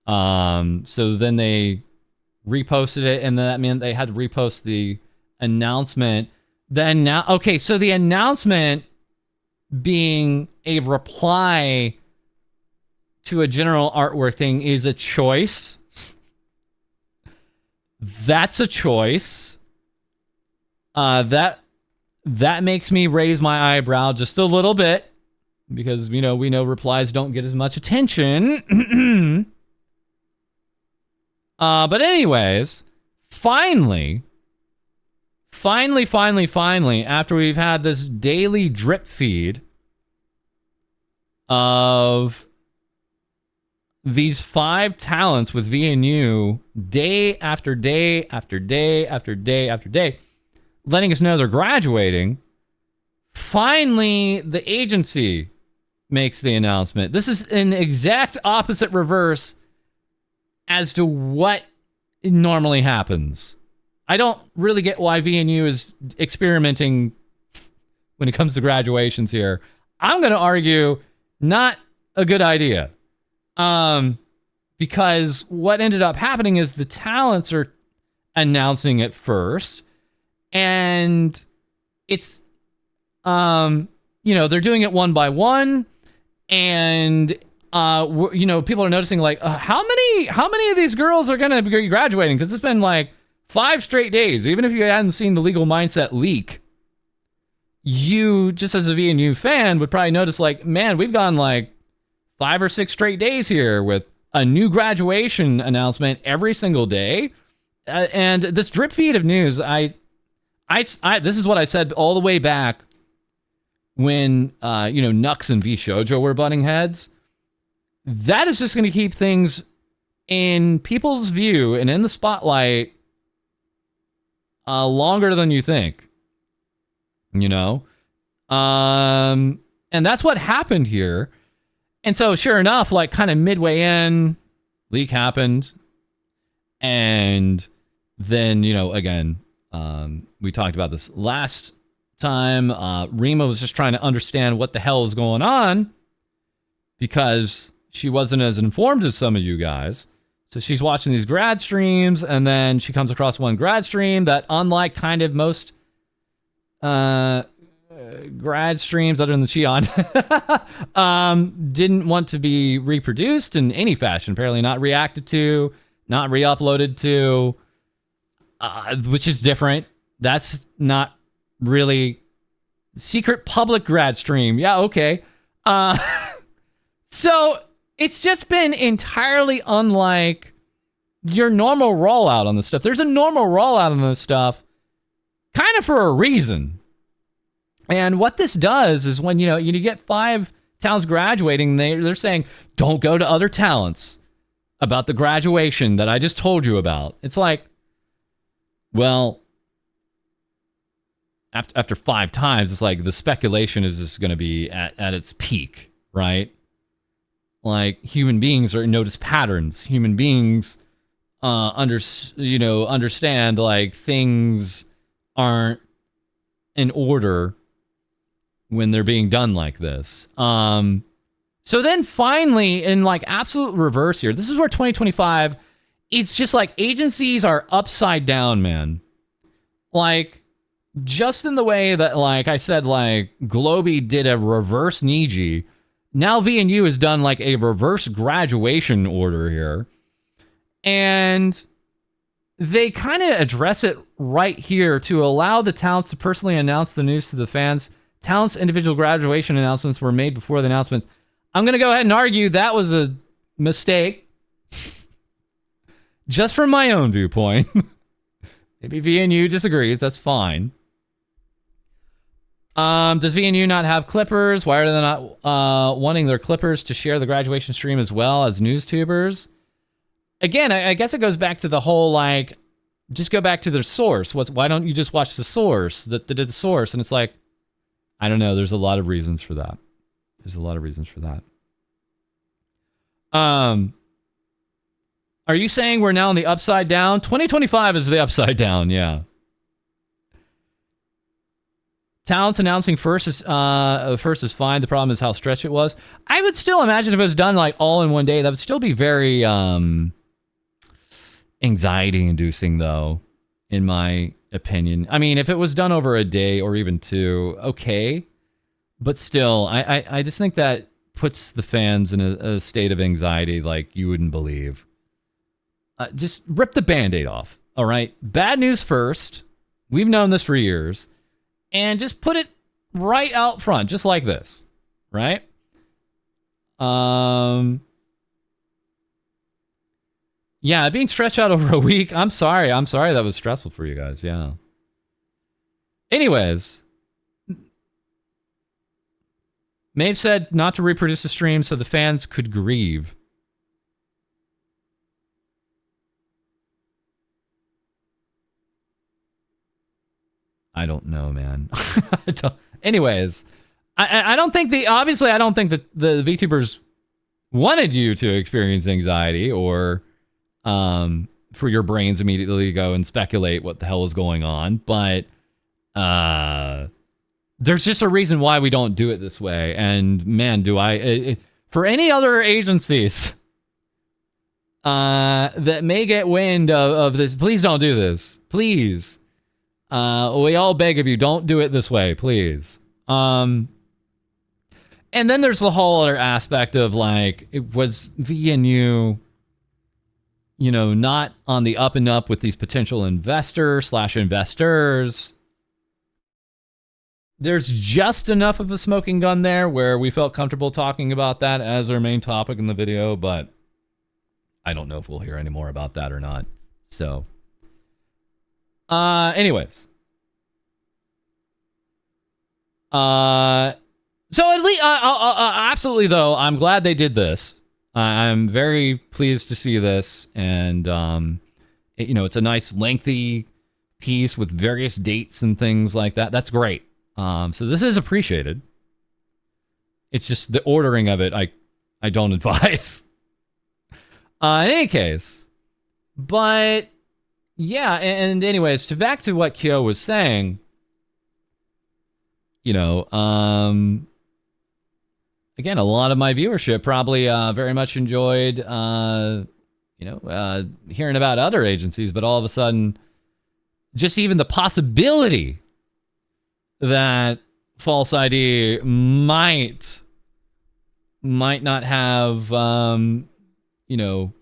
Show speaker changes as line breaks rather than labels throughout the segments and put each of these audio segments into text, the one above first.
So then they reposted it, and that meant they had to repost the announcement. Then now, okay, so the announcement being a reply to a general artwork thing is a choice. That's a choice. That makes me raise my eyebrow just a little bit, because we know replies don't get as much attention. But anyways, finally, after we've had this daily drip feed of these 5 talents with VnU day after day after day after day after day, letting us know they're graduating, finally the agency makes the announcement. This is an exact opposite reverse as to what normally happens. I don't really get why VnU is experimenting when it comes to graduations here. I'm going to argue not a good idea. Because what ended up happening is the talents are announcing it first, and it's, they're doing it one by one, and, people are noticing, like, how many of these girls are going to be graduating? Because it's been, like, 5 straight days. Even if you hadn't seen the Legal Mindset leak, you, just as a VnU fan, would probably notice, like, man, we've gone, like, 5 or 6 straight days here with a new graduation announcement every single day. And this drip feed of news, this is what I said all the way back when, Nux and VShojo were butting heads. That is just going to keep things in people's view and in the spotlight longer than you think. And that's what happened here. And so, sure enough, like, kind of midway in, leak happened. And then, again, we talked about this last time. Rima was just trying to understand what the hell is going on, because she wasn't as informed as some of you guys. So she's watching these grad streams, and then she comes across one grad stream that, unlike kind of most grad streams other than the Shion, didn't want to be reproduced in any fashion. Apparently not reacted to, not re-uploaded to, which is different. That's not really secret public grad stream. Yeah, okay. So it's just been entirely unlike your normal rollout on this stuff. There's a normal rollout on this stuff kind of for a reason. And what this does is when, you get 5 talents graduating, they're saying, don't go to other talents about the graduation that I just told you about. It's like, well, after 5 times, it's like the speculation is just going to be at its peak, right? Like, human beings notice patterns. Human beings understand, like, things aren't in order when they're being done like this. So then finally, in, like, absolute reverse here, this is where 2025, it's just like agencies are upside down, man. Like, just in the way that, like I said, like, Globey did a reverse Niji, now VnU has done, like, a reverse graduation order here. And they kind of address it right here to allow the talents to personally announce the news to the fans. Talents' individual graduation announcements were made before the announcements. I'm going to go ahead and argue that was a mistake. Just from my own viewpoint. Maybe VnU disagrees. That's fine. Does VnU not have clippers? Why are they not wanting their clippers to share the graduation stream as well as news tubers? Again, I guess it goes back to the whole, like, just go back to their source. Why don't you just watch the source, the source? And it's like, I don't know. There's a lot of reasons for that. Are you saying we're now on the upside down? 2025 is the upside down, yeah. Talents announcing first is fine. The problem is how stretched it was. I would still imagine if it was done like all in one day, that would still be very anxiety inducing, though, in my opinion. I mean, if it was done over a day or even two, okay. But still, I just think that puts the fans in a state of anxiety like you wouldn't believe. Just rip the Band-Aid off, all right? Bad news first. We've known this for years. And just put it right out front, just like this, right? Yeah, being stretched out over a week. I'm sorry that was stressful for you guys, yeah. Anyways. Maeve said not to reproduce the stream so the fans could grieve. I don't know, man. Anyways, I don't think obviously I don't think that the VTubers wanted you to experience anxiety or for your brains immediately to go and speculate what the hell is going on, but there's just a reason why we don't do it this way. And man, do I for any other agencies that may get wind of this, please don't do this. Please. We all beg of you, don't do it this way, please. And then there's the whole other aspect of like, it was VnU, you know, not on the up and up with these potential investors. There's just enough of a smoking gun there where we felt comfortable talking about that as our main topic in the video, but I don't know if we'll hear any more about that or not. So, anyways. So at least, absolutely though, I'm glad they did this. I'm very pleased to see this, and you know, it's a nice lengthy piece with various dates and things like that. That's great. So this is appreciated. It's just the ordering of it, I don't advise. In any case, but yeah, and anyways, back to what Kyo was saying. You know, again, a lot of my viewership probably very much enjoyed, you know, hearing about other agencies, but all of a sudden, just even the possibility that FalseEyeD might not have, you know,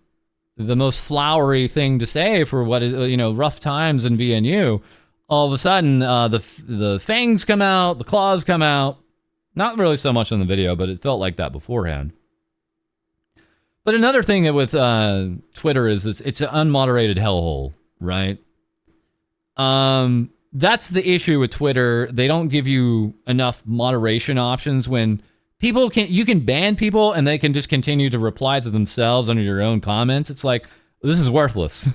the most flowery thing to say for what is, you know, rough times in VnU. All of a sudden, the fangs come out, the claws come out. Not really so much on the video, but it felt like that beforehand. But another thing with Twitter is it's an unmoderated hellhole, right? That's the issue with Twitter. They don't give you enough moderation options when you can ban people and they can just continue to reply to themselves under your own comments. It's like, this is worthless.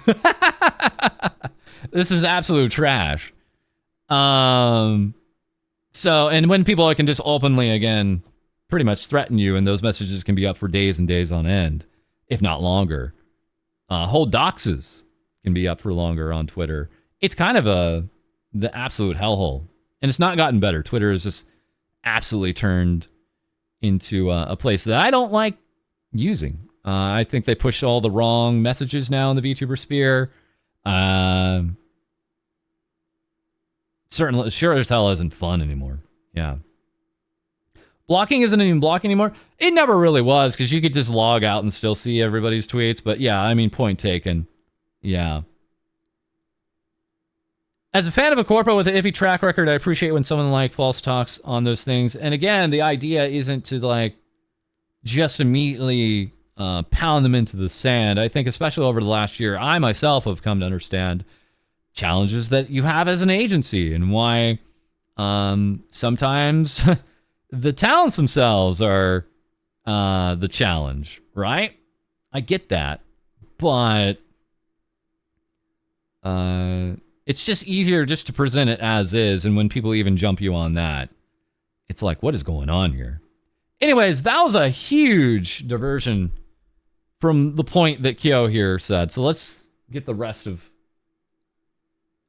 This is absolute trash. So, and when people can just openly, again, pretty much threaten you, and those messages can be up for days and days on end, if not longer. Whole doxes can be up for longer on Twitter. It's kind of the absolute hellhole. And it's not gotten better. Twitter is just absolutely turned into a place that I don't like using. I think they push all the wrong messages now in the VTuber sphere. Certainly, sure as hell isn't fun anymore. Yeah. Blocking isn't even blocking anymore. It never really was, because you could just log out and still see everybody's tweets. But yeah, I mean, point taken. Yeah. As a fan of a corpo with an iffy track record, I appreciate when someone like False talks on those things. And again, the idea isn't to like just immediately pound them into the sand. I think especially over the last year, I myself have come to understand challenges that you have as an agency and why sometimes the talents themselves are the challenge, right? I get that, but it's just easier just to present it as is, and when people even jump you on that, it's like, what is going on here? Anyways, that was a huge diversion from the point that Kyo here said. So let's get the rest of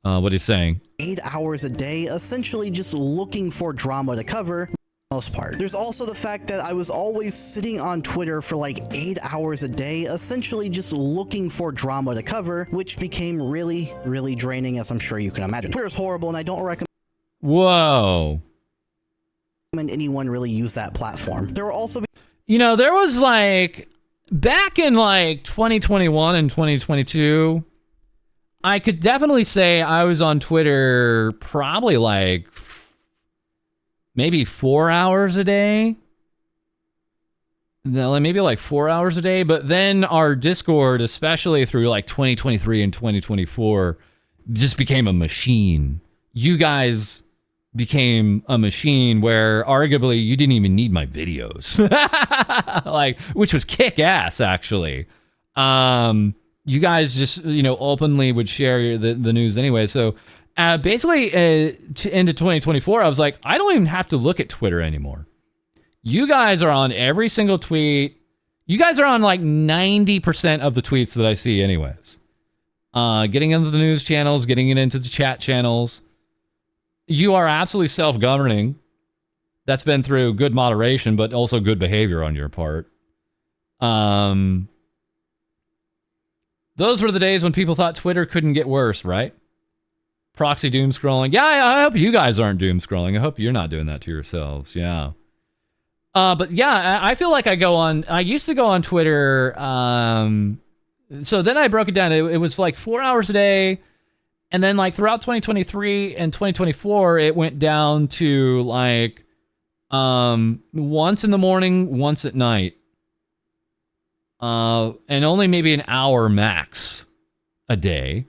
what he's saying.
8 hours a day, essentially just looking for drama to cover. Most part. There's also the fact that I was always sitting on Twitter for like 8 hours a day, essentially just looking for drama to cover, which became really, really draining, as I'm sure you can imagine. Twitter's horrible, and I don't recommend anyone really use that platform. There will also be,
you know, there was like back in like 2021 and 2022, I could definitely say I was on Twitter probably like maybe 4 hours a day. No, maybe like 4 hours a day. But then our Discord, especially through like 2023 and 2024, just became a machine. You guys became a machine where arguably you didn't even need my videos. Like, which was kick ass, actually. You guys just, you know, openly would share the news anyway. So basically, into 2024, I was like, I don't even have to look at Twitter anymore. You guys are on every single tweet. You guys are on like 90% of the tweets that I see anyways. Getting into the news channels, getting it into the chat channels. You are absolutely self-governing. That's been through good moderation, but also good behavior on your part. Those were the days when people thought Twitter couldn't get worse, right? Proxy doom scrolling. Yeah, I hope you guys aren't doom scrolling. I hope you're not doing that to yourselves. Yeah. But yeah, I feel like I used to go on Twitter. So then I broke it down. It was like 4 hours a day. And then like throughout 2023 and 2024, it went down to like once in the morning, once at night. And only maybe an hour max a day.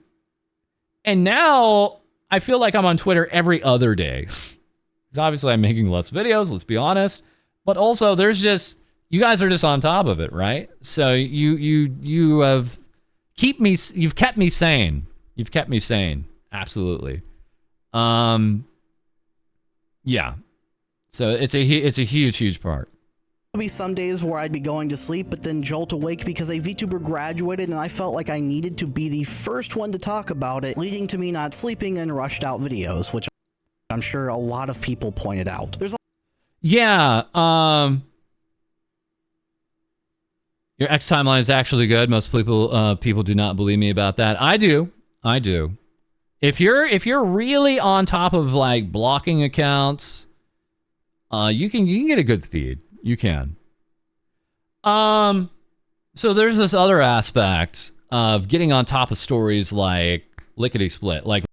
And now I feel like I'm on Twitter every other day. Because obviously I'm making less videos, let's be honest. But also there's just, you guys are just on top of it, right? So you have you've kept me sane. You've kept me sane. Absolutely. Yeah. So it's a huge part.
be some days where I'd be going to sleep but then jolt awake because a VTuber graduated and I felt like I needed to be the first one to talk about it, leading to me not sleeping and rushed out videos, which I'm sure a lot of people pointed out.
Yeah, your X timeline is actually good. Most people do not believe me about that. I do. If you're really on top of like blocking accounts, you can get a good feed. You can. So there's this other aspect of getting on top of stories like lickety split, like